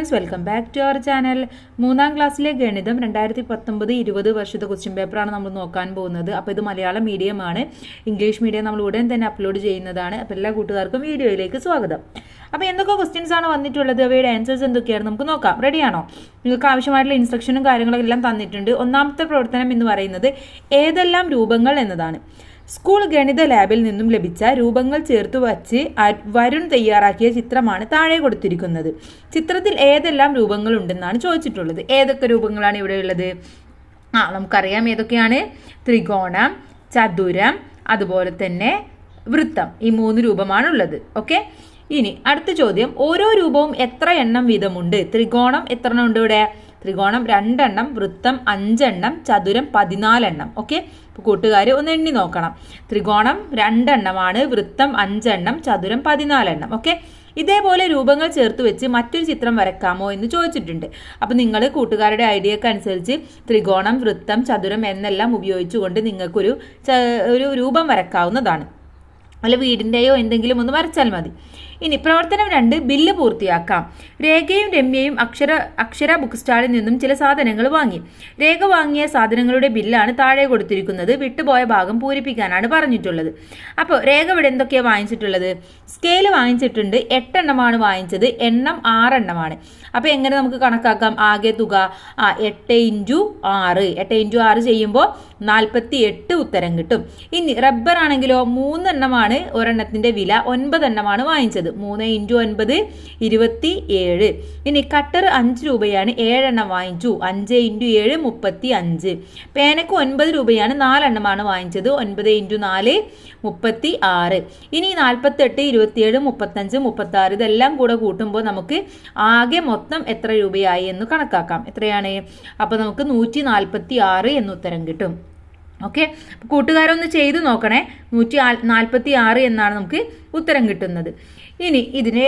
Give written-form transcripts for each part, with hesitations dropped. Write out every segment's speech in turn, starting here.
Friends, welcome back to our channel. 3ാം ക്ലാസ്സിലെ ഗണിതം 2019-20 വർഷത്തെ ക്വസ്റ്റ്യൻ പേപ്പറാണ് നമ്മൾ നോക്കാൻ പോകുന്നത്. അപ്പോൾ ഇത് മലയാളം മീഡിയമാണ്. ഇംഗ്ലീഷ് മീഡിയം നമ്മൾ ഉടൻ തന്നെ അപ്ലോഡ് ചെയ്യുന്നതാണ്. അപ്പോൾ എല്ലാ കൂട്ടുകാർക്കും വീഡിയോയിലേക്ക് സ്വാഗതം. അപ്പോൾ എന്തൊക്കെ ക്വസ്റ്റ്യൻസ് ആണ് വന്നിട്ടുള്ളത്, അവയുടെ ആൻസേഴ്സ് എന്തൊക്കെയാണ് നമുക്ക് നോക്കാം. റെഡിയാണോ? നിങ്ങൾക്ക് ആവശ്യമായിട്ടുള്ള ഇൻസ്ട്രക്ഷനും കാര്യങ്ങളും എല്ലാം തന്നിട്ടുണ്ട്. ഒന്നാമത്തെ പ്രവർത്തനം എന്ന് പറയുന്നത് ഏതെല്ലാം രൂപങ്ങൾ എന്നതാണ്. സ്കൂൾ ഗണിത ലാബിൽ നിന്നും ലഭിച്ച രൂപങ്ങൾ ചേർത്ത് വച്ച് വരുൺ തയ്യാറാക്കിയ ചിത്രമാണ് താഴെ കൊടുത്തിരിക്കുന്നത്. ചിത്രത്തിൽ ഏതെല്ലാം രൂപങ്ങൾ ഉണ്ടെന്നാണ് ചോദിച്ചിട്ടുള്ളത്. ഏതൊക്കെ രൂപങ്ങളാണ് ഇവിടെ ഉള്ളത്? നമുക്കറിയാം ഏതൊക്കെയാണ്. ത്രികോണം, ചതുരം, അതുപോലെ തന്നെ വൃത്തം. ഈ 3 രൂപമാണ് ഉള്ളത്. ഓക്കെ, ഇനി അടുത്ത ചോദ്യം, ഓരോ രൂപവും എത്ര എണ്ണം വീതമുണ്ട്? ത്രികോണം എത്ര എണ്ണം ഉണ്ട് ഇവിടെ? ത്രികോണം 2 എണ്ണം, വൃത്തം 5 എണ്ണം, ചതുരം 14 എണ്ണം. ഓക്കെ, അപ്പോൾ കൂട്ടുകാർ ഒന്ന് എണ്ണി നോക്കണം. ത്രികോണം 2 എണ്ണമാണ്, വൃത്തം 5 എണ്ണം, ചതുരം 14 എണ്ണം. ഓക്കെ, ഇതേപോലെ രൂപങ്ങൾ ചേർത്ത് വെച്ച് മറ്റൊരു ചിത്രം വരയ്ക്കാമോ എന്ന് ചോദിച്ചിട്ടുണ്ട്. അപ്പോൾ നിങ്ങൾ കൂട്ടുകാരുടെ ഐഡിയക്ക് അനുസരിച്ച് ത്രികോണം, വൃത്തം, ചതുരം എന്നെല്ലാം ഉപയോഗിച്ചുകൊണ്ട് നിങ്ങൾക്കൊരു രൂപം വരയ്ക്കാവുന്നതാണ്. അല്ല, വീടിൻ്റെയോ എന്തെങ്കിലും ഒന്ന് വരച്ചാൽ മതി. ഇനി പ്രവർത്തനം 2, ബില്ല് പൂർത്തിയാക്കാം. രേഖയും രമ്യയും അക്ഷര ബുക്ക് സ്റ്റാളിൽ നിന്നും ചില സാധനങ്ങൾ വാങ്ങി. രേഖ വാങ്ങിയ സാധനങ്ങളുടെ ബില്ലാണ് താഴെ കൊടുത്തിരിക്കുന്നത്. വിട്ടുപോയ ഭാഗം പൂരിപ്പിക്കാനാണ് പറഞ്ഞിട്ടുള്ളത്. അപ്പോൾ രേഖ ഇവിടെ എന്തൊക്കെയാണ് വാങ്ങിച്ചിട്ടുള്ളത്? സ്കെയിൽ വാങ്ങിച്ചിട്ടുണ്ട്. 8 എണ്ണമാണ് വാങ്ങിച്ചത്. എണ്ണം 6 എണ്ണമാണ്. അപ്പോൾ എങ്ങനെ നമുക്ക് കണക്കാക്കാം? ആകെ തുക 8 × 6. 8 × 6 ചെയ്യുമ്പോൾ 48 ഉത്തരം കിട്ടും. ഇനി റബ്ബർ ആണെങ്കിലോ 3 എണ്ണമാണ് ഒരെണ്ണത്തിന്റെ വില. 9 എണ്ണമാണ് വാങ്ങിച്ചത്. 3 × 9 27. ഇനി കട്ടർ 5 രൂപയാണ്. 7 എണ്ണം വാങ്ങിച്ചു. 5 × 7 35. പേനക്ക് 9 രൂപയാണ്. 4 എണ്ണമാണ് വാങ്ങിച്ചത്. 9 × 4 36. ഇനി 48, 27, 35, 36 ഇതെല്ലാം കൂടെ കൂട്ടുമ്പോൾ നമുക്ക് ആകെ മൊത്തം എത്ര രൂപയായി എന്ന് കണക്കാക്കാം. എത്രയാണ്? അപ്പോൾ നമുക്ക് 146 എന്ന് ഉത്തരം കിട്ടും. ഓക്കെ, കൂട്ടുകാരൊന്ന് ചെയ്തു നോക്കണേ. 146 എന്നാണ് നമുക്ക് ഉത്തരം കിട്ടുന്നത്. ഇനി ഇതിന്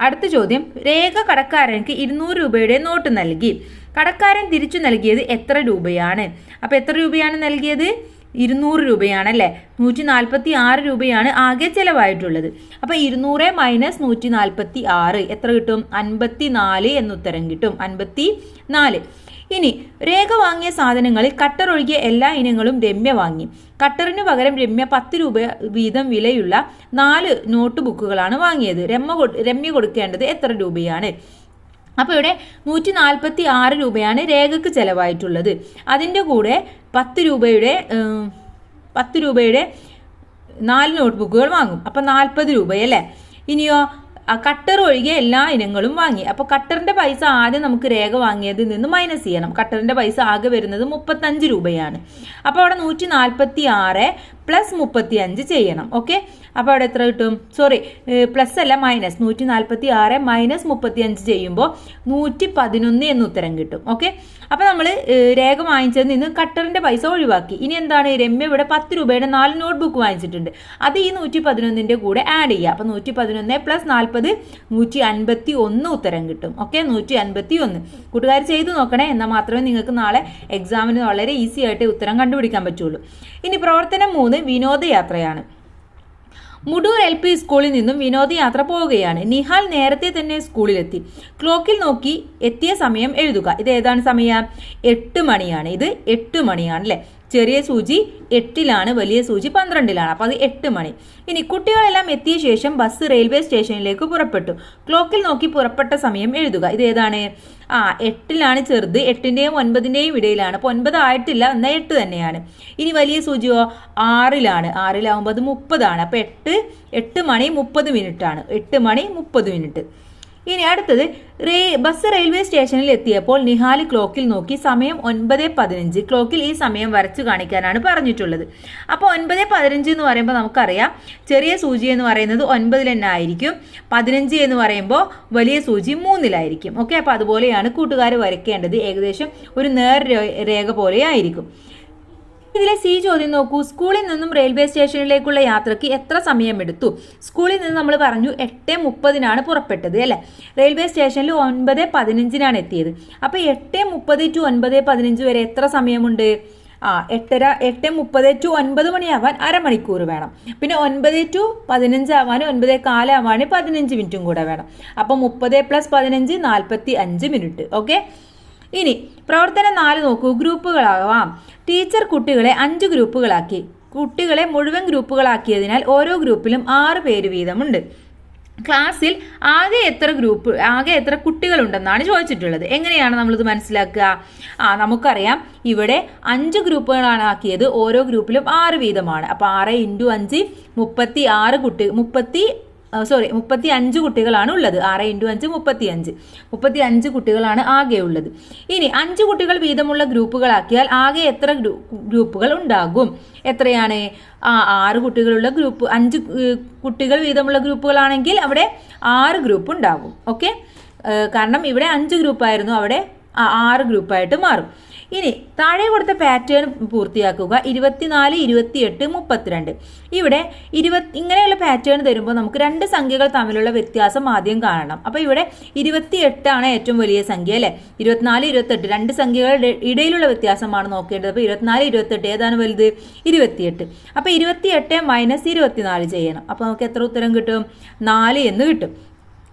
അടുത്ത ചോദ്യം, രേഖ കടക്കാരൻക്ക് 200 രൂപയുടെ നോട്ട് നൽകി. കടക്കാരൻ തിരിച്ചു നൽകിയത് എത്ര രൂപയാണ്? അപ്പോൾ എത്ര രൂപയാണ് നൽകിയത്? 200 രൂപയാണല്ലേ. 146 രൂപയാണ് ആകെ ചെലവായിട്ടുള്ളത്. അപ്പോൾ 200 - 146 എത്ര കിട്ടും? 54 എന്നുത്തരം കിട്ടും. 54. ഇനി രേഖ വാങ്ങിയ സാധനങ്ങളിൽ കട്ടർ ഒഴികെ എല്ലാ ഇനങ്ങളും രമ്യ വാങ്ങി. കട്ടറിന് പകരം രമ്യ 10 രൂപ വീതം വിലയുള്ള 4 നോട്ട് ബുക്കുകളാണ് വാങ്ങിയത്. രമ്യ കൊടുക്കേണ്ടത് എത്ര രൂപയാണ്? അപ്പോൾ ഇവിടെ 146 രൂപയാണ് രേഖക്ക് ചെലവായിട്ടുള്ളത്. അതിൻ്റെ കൂടെ 10 രൂപയുടെ 4 നോട്ട് ബുക്കുകൾ വാങ്ങും. അപ്പോൾ 40 രൂപയല്ലേ. ഇനിയോ കട്ടർ ഒഴികെ എല്ലാ ഇനങ്ങളും വാങ്ങി. അപ്പോൾ കട്ടറിന്റെ പൈസ ആദ്യം നമുക്ക് രേഖ വാങ്ങിയതിൽ നിന്ന് മൈനസ് ചെയ്യണം. കട്ടറിന്റെ പൈസ ആകെ വരുന്നത് 35 രൂപയാണ്. അപ്പോൾ അവിടെ 146 + 35 ചെയ്യണം. ഓക്കെ, അപ്പോൾ അവിടെ എത്ര കിട്ടും? സോറി, പ്ലസ് അല്ല, മൈനസ്. 146 - 35 ചെയ്യുമ്പോൾ 111 എന്ന് ഉത്തരം കിട്ടും. ഓക്കെ, അപ്പോൾ നമ്മൾ രേഖ വാങ്ങിച്ചതിൽ നിന്ന് കട്ടറിന്റെ പൈസ ഒഴിവാക്കി. ഇനി എന്താണ്? രമ്യ ഇവിടെ 10 രൂപയുടെ 4 നോട്ട് ബുക്ക് വാങ്ങിച്ചിട്ടുണ്ട്. അത് ഈ 111ന്റെ കൂടെ ആഡ് ചെയ്യുക. അപ്പോൾ 111 + 40 151 ഉത്തരം കിട്ടും. ഓക്കെ, 151. കൂട്ടുകാർ ചെയ്തു നോക്കണേ, എന്നാൽ മാത്രമേ നിങ്ങൾക്ക് നാളെ എക്സാമിന് വളരെ ഈസി ആയിട്ട് ഉത്തരം കണ്ടുപിടിക്കാൻ പറ്റുള്ളൂ. ഇനി പ്രവർത്തനം 3, വിനോദയാത്രയാണ്. മുടൂർ LP സ്കൂളിൽ നിന്നും വിനോദയാത്ര പോവുകയാണ്. നിഹാൽ നേരത്തെ തന്നെ സ്കൂളിലെത്തി. ക്ലോക്കിൽ നോക്കി എത്തിയ സമയം എഴുതുക. ഇത് ഏതാണ് സമയം? 8 മണിയാണ്. ഇത് 8 മണിയാണ് അല്ലേ. ചെറിയ സൂചി 8ലാണ്, വലിയ സൂചി 12ലാണ്. അപ്പോൾ അത് 8 മണി. ഇനി കുട്ടികളെല്ലാം എത്തിയ ശേഷം ബസ് റെയിൽവേ സ്റ്റേഷനിലേക്ക് പുറപ്പെട്ടു. ക്ലോക്കിൽ നോക്കി പുറപ്പെട്ട സമയം എഴുതുക. ഇത് ഏതാണ്? 8ലാണ് ചെറുത്. 8ന്റെയും 9ന്റെയും ഇടയിലാണ്. അപ്പോൾ 9 ആയിട്ടില്ല, എന്നാൽ 8 തന്നെയാണ്. ഇനി വലിയ സൂചിയോ 6ലാണ്. 6ലാവുമ്പോൾ അത് 30ആണ്. അപ്പോൾ 8 മണി 30 മിനിറ്റ് ആണ്. 8 മണി 30 മിനിറ്റ്. ഇനി അടുത്തത്, ബസ് റെയിൽവേ സ്റ്റേഷനിൽ എത്തിയപ്പോൾ നിഹാൽ ക്ലോക്കിൽ നോക്കി സമയം 9:15. ക്ലോക്കിൽ ഈ സമയം വരച്ചു കാണിക്കാനാണ് പറഞ്ഞിട്ടുള്ളത്. അപ്പോൾ 9:15 എന്ന് പറയുമ്പോൾ നമുക്കറിയാം ചെറിയ സൂചി എന്ന് പറയുന്നത് 9ൽ തന്നെ ആയിരിക്കും. 15 എന്ന് പറയുമ്പോൾ വലിയ സൂചി 3ലായിരിക്കും. ഓക്കെ, അപ്പോൾ അതുപോലെയാണ് കൂട്ടുകാർ വരയ്ക്കേണ്ടത്. ഏകദേശം ഒരു നേർരേഖ പോലെ ആയിരിക്കും. ഇതിലെ സി ചോദ്യം നോക്കൂ. സ്കൂളിൽ നിന്നും റെയിൽവേ സ്റ്റേഷനിലേക്കുള്ള യാത്രയ്ക്ക് എത്ര സമയമെടുത്തു? സ്കൂളിൽ നിന്ന് നമ്മൾ പറഞ്ഞു 8:30 പുറപ്പെട്ടത് അല്ലേ. റെയിൽവേ സ്റ്റേഷനിൽ 9:15 എത്തിയത്. അപ്പോൾ 8:30 to 9:15 വരെ എത്ര സമയമുണ്ട്? 8:30 to 9 മണിയാവാൻ അരമണിക്കൂർ വേണം. പിന്നെ 9 to 15 ആവാനും 9:15 ആവാനും 15 മിനിറ്റും കൂടെ വേണം. അപ്പം 30 + 15 45 മിനിറ്റ്. ഓക്കെ. ഇനി പ്രവർത്തനം 4 നോക്കൂ. ഗ്രൂപ്പുകളാവാം. ടീച്ചർ കുട്ടികളെ 5 ഗ്രൂപ്പുകളാക്കി. കുട്ടികളെ മുഴുവൻ ഗ്രൂപ്പുകളാക്കിയതിനാൽ ഓരോ ഗ്രൂപ്പിലും 6 പേര് വീതമുണ്ട്. ക്ലാസ്സിൽ ആകെ എത്ര കുട്ടികളുണ്ടെന്നാണ് ചോദിച്ചിട്ടുള്ളത്. എങ്ങനെയാണ് നമ്മളിത് മനസ്സിലാക്കുക? നമുക്കറിയാം ഇവിടെ 5 ഗ്രൂപ്പുകളാണ് ആക്കിയത്. ഓരോ ഗ്രൂപ്പിലും 6 വീതമാണ്. അപ്പോൾ 6 × 5 35 കുട്ടികളാണ് ഉള്ളത്. 6 × 5 35 കുട്ടികളാണ് ആകെ ഉള്ളത്. ഇനി 5 കുട്ടികൾ വീതമുള്ള ഗ്രൂപ്പുകളാക്കിയാൽ ആകെ എത്ര ഗ്രൂപ്പുകൾ ഉണ്ടാകും? എത്രയാണ്? 6 കുട്ടികളുള്ള ഗ്രൂപ്പ്, 5 കുട്ടികൾ വീതമുള്ള ഗ്രൂപ്പുകളാണെങ്കിൽ അവിടെ 6 ഗ്രൂപ്പ് ഉണ്ടാകും. ഓക്കെ. കാരണം ഇവിടെ 5 ഗ്രൂപ്പായിരുന്നു, അവിടെ 6 ഗ്രൂപ്പായിട്ട് മാറും. ഇനി താഴെ കൊടുത്ത പാറ്റേൺ പൂർത്തിയാക്കുക. 24, 28, 32. ഇവിടെ ഇങ്ങനെയുള്ള പാറ്റേൺ തരുമ്പോൾ നമുക്ക് 2 സംഖ്യകൾ തമ്മിലുള്ള വ്യത്യാസം ആദ്യം കാണണം. അപ്പോൾ ഇവിടെ 28 ആണ് ഏറ്റവും വലിയ സംഖ്യ അല്ലേ? 24, 28 2 സംഖ്യകളുടെ ഇടയിലുള്ള വ്യത്യാസമാണ് നോക്കേണ്ടത്. അപ്പോൾ 24, 28 ഏതാണ് വലുത്? 28. അപ്പോൾ 28 - 24 ചെയ്യണം. അപ്പോൾ നമുക്ക് എത്ര ഉത്തരം കിട്ടും? 4 എന്ന് കിട്ടും.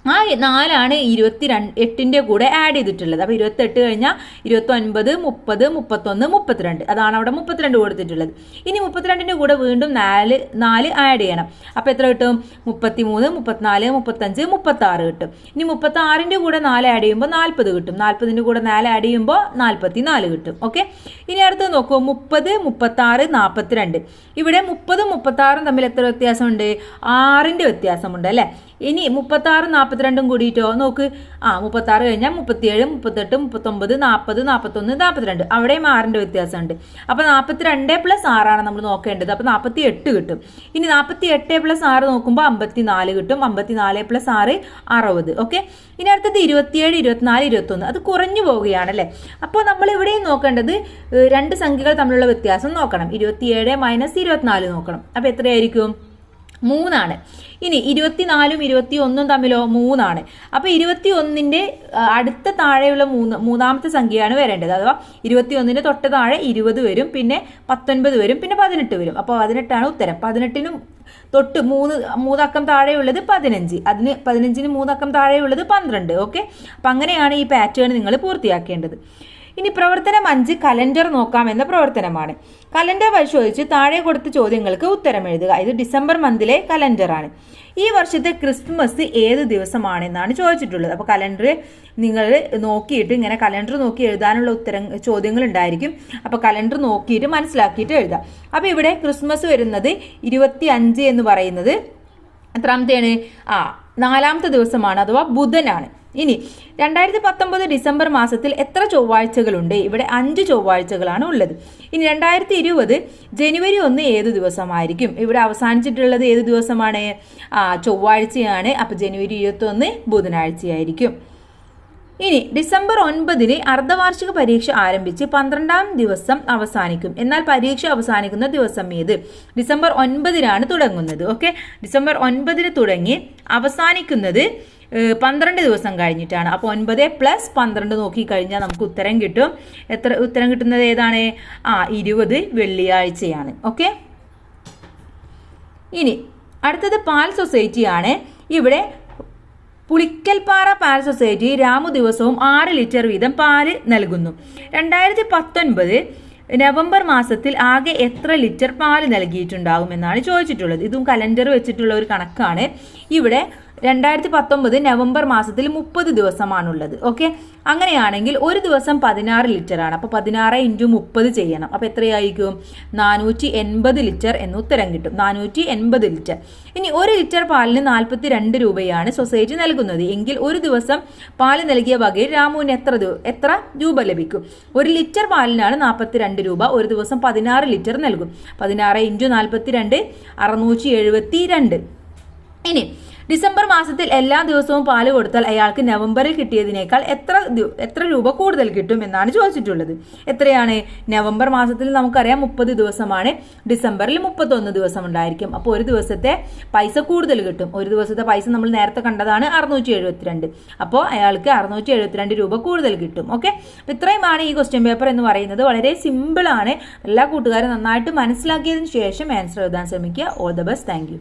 4 28ന്റെ കൂടെ ആഡ് ചെയ്തിട്ടുള്ളത്. അപ്പോൾ 28 കഴിഞ്ഞാൽ 29, 30, 31, 32. അതാണ് അവിടെ 32 കൊടുത്തിട്ടുള്ളത്. ഇനി 32ന്റെ കൂടെ വീണ്ടും 4 ആഡ് ചെയ്യണം. അപ്പോൾ എത്ര കിട്ടും? 33, 34, 35, 36 കിട്ടും. ഇനി 36ന്റെ കൂടെ 4 ആഡ് ചെയ്യുമ്പോൾ 40 കിട്ടും. 40ന്റെ കൂടെ 4 ആഡ് ചെയ്യുമ്പോൾ 44 കിട്ടും. ഓക്കെ. ഇനി അടുത്ത് നോക്കൂ. 30, 36, 42. ഇവിടെ 30ഉം 36ഉം തമ്മിൽ എത്ര വ്യത്യാസമുണ്ട്? 6ന്റെ വ്യത്യാസമുണ്ട് അല്ലേ? ഇനി 36, 42 കൂടിയിട്ടോ നോക്ക്. 36 കഴിഞ്ഞാൽ 37, 38, 39, 40, 41, 42. അവിടെയും 6ന്റെ വ്യത്യാസമുണ്ട്. അപ്പോൾ 42 + 6 നമ്മൾ നോക്കേണ്ടത്. അപ്പോൾ 48 കിട്ടും. ഇനി 48 + 6 നോക്കുമ്പോൾ 54 കിട്ടും. 54 + 6 60. ഓക്കെ. ഇനി അടുത്തത് 27, 24, 21. അത് കുറഞ്ഞു പോവുകയാണല്ലേ? അപ്പോൾ നമ്മൾ ഇവിടെയും നോക്കേണ്ടത് 2 സംഖ്യകൾ തമ്മിലുള്ള വ്യത്യാസം നോക്കണം. 27 - 24 നോക്കണം. അപ്പോൾ എത്രയായിരിക്കും? 3 ആണ്. ഇനി 24ഉം 21ഉം തമ്മിലോ? 3 ആണ്. അപ്പോൾ 21ന്റെ അടുത്ത താഴെയുള്ള മൂന്നാമത്തെ സംഖ്യയാണ് വരേണ്ടത്. അഥവാ 21ന് തൊട്ട് താഴെ 20 വരും, പിന്നെ 19 വരും, പിന്നെ 18 വരും. അപ്പോൾ 18 ആണ് ഉത്തരം. 18നും തൊട്ട് 3 അക്കം താഴെയുള്ളത് 15. 15ന് 3 അക്കം താഴെയുള്ളത് 12. ഓക്കെ. അപ്പം അങ്ങനെയാണ് ഈ പാറ്റേൺ നിങ്ങൾ പൂർത്തിയാക്കേണ്ടത്. ഇനി പ്രവർത്തനം 5 കലണ്ടർ നോക്കാം എന്ന പ്രവർത്തനമാണ്. കലണ്ടർ പരിശോധിച്ച് താഴെ കൊടുത്ത ചോദ്യങ്ങൾക്ക് ഉത്തരം എഴുതുക. ഇത് ഡിസംബർ മന്തിലെ കലണ്ടറാണ്. ഈ വർഷത്തെ ക്രിസ്മസ് ഏത് ദിവസമാണെന്നാണ് ചോദിച്ചിട്ടുള്ളത്. അപ്പോൾ കലണ്ടർ നിങ്ങൾ നോക്കിയിട്ട് ഇങ്ങനെ കലണ്ടർ നോക്കി എഴുതാനുള്ള ചോദ്യങ്ങൾ ഉണ്ടായിരിക്കും. അപ്പോൾ കലണ്ടർ നോക്കിയിട്ട് മനസ്സിലാക്കിയിട്ട് എഴുതാം. അപ്പോൾ ഇവിടെ ക്രിസ്മസ് വരുന്നത് 25 എന്ന് പറയുന്നത് എത്രാമത്തെയാണ്? 4ാമത്തെ ദിവസമാണ്, അഥവാ ബുധനാണ്. ഇനി 2019 ഡിസംബർ മാസത്തിൽ എത്ര ചൊവ്വാഴ്ചകളുണ്ട്? ഇവിടെ 5 ചൊവ്വാഴ്ചകളാണ് ഉള്ളത്. ഇനി 2020 ജനുവരി 1 ഏത് ദിവസമായിരിക്കും? ഇവിടെ അവസാനിച്ചിട്ടുള്ളത് ഏത് ദിവസമാണ്? ചൊവ്വാഴ്ചയാണ്. അപ്പോൾ ജനുവരി 21 ബുധനാഴ്ചയായിരിക്കും. ഇനി ഡിസംബർ 9 അർദ്ധവാർഷിക പരീക്ഷ ആരംഭിച്ച് 12ാം ദിവസം അവസാനിക്കും. എന്നാൽ പരീക്ഷ അവസാനിക്കുന്ന ദിവസം ഏത്? ഡിസംബർ 9 തുടങ്ങുന്നത്. ഓക്കെ. ഡിസംബർ 9 തുടങ്ങി അവസാനിക്കുന്നത് 12 ദിവസം കഴിഞ്ഞിട്ടാണ്. അപ്പോൾ 9 + 12 നോക്കിക്കഴിഞ്ഞാൽ നമുക്ക് ഉത്തരം കിട്ടും. ഉത്തരം കിട്ടുന്നത് ഏതാണ്? 20 വെള്ളിയാഴ്ചയാണ്. ഓക്കെ. ഇനി അടുത്തത് പാൽ സൊസൈറ്റിയാണ്. ഇവിടെ പുളിക്കൽപ്പാറ പാൽ സൊസൈറ്റി രാമു ദിവസവും 6 ലിറ്റർ വീതം പാല് നൽകുന്നു. 2019 നവംബർ മാസത്തിൽ ആകെ എത്ര ലിറ്റർ പാല് നൽകിയിട്ടുണ്ടാകും എന്നാണ് ചോദിച്ചിട്ടുള്ളത്. ഇതും കലണ്ടർ വെച്ചിട്ടുള്ള ഒരു കണക്കാണ്. ഇവിടെ 2019 നവംബർ മാസത്തിൽ 30 ദിവസമാണുള്ളത്. ഓക്കെ. അങ്ങനെയാണെങ്കിൽ ഒരു ദിവസം 16 ലിറ്റർ ആണ്. അപ്പോൾ 16 × 30 ചെയ്യണം. അപ്പോൾ എത്രയായിരിക്കും? 480 ലിറ്റർ എന്ന് ഉത്തരം കിട്ടും. 480 ലിറ്റർ. ഇനി 1 ലിറ്റർ പാലിന് 42 രൂപയാണ് സൊസൈറ്റി നൽകുന്നത്. എങ്കിൽ ഒരു ദിവസം പാല് നൽകിയ വകയിൽ രാമുവിന് എത്ര രൂപ ലഭിക്കും? 1 ലിറ്റർ പാലിനാണ് 42 രൂപ. ഒരു ദിവസം 16 ലിറ്റർ നൽകും. 16 × 42 672. ഇനി ഡിസംബർ മാസത്തിൽ എല്ലാ ദിവസവും പാല് കൊടുത്താൽ അയാൾക്ക് നവംബറിൽ കിട്ടിയതിനേക്കാൾ എത്ര രൂപ കൂടുതൽ കിട്ടും എന്നാണ് ചോദിച്ചിട്ടുള്ളത്. എത്രയാണ്? നവംബർ മാസത്തിൽ നമുക്കറിയാം 30 ദിവസമാണ്, ഡിസംബറിൽ 31 ദിവസം ഉണ്ടായിരിക്കും. അപ്പോൾ ഒരു ദിവസത്തെ പൈസ കൂടുതൽ കിട്ടും. ഒരു ദിവസത്തെ പൈസ നമ്മൾ നേരത്തെ കണ്ടതാണ് 672. അപ്പോൾ അയാൾക്ക് 672 രൂപ കൂടുതൽ കിട്ടും. ഓക്കെ, അപ്പോൾ ഇത്രയുമാണ് ഈ ക്വസ്റ്റ്യൻ പേപ്പർ എന്ന് പറയുന്നത്. വളരെ സിമ്പിൾ ആണ്. എല്ലാ കൂട്ടുകാരും നന്നായിട്ട് മനസ്സിലാക്കിയതിന് ശേഷം ആൻസർ എഴുതാൻ ശ്രമിക്കുക. All the best. Thank you.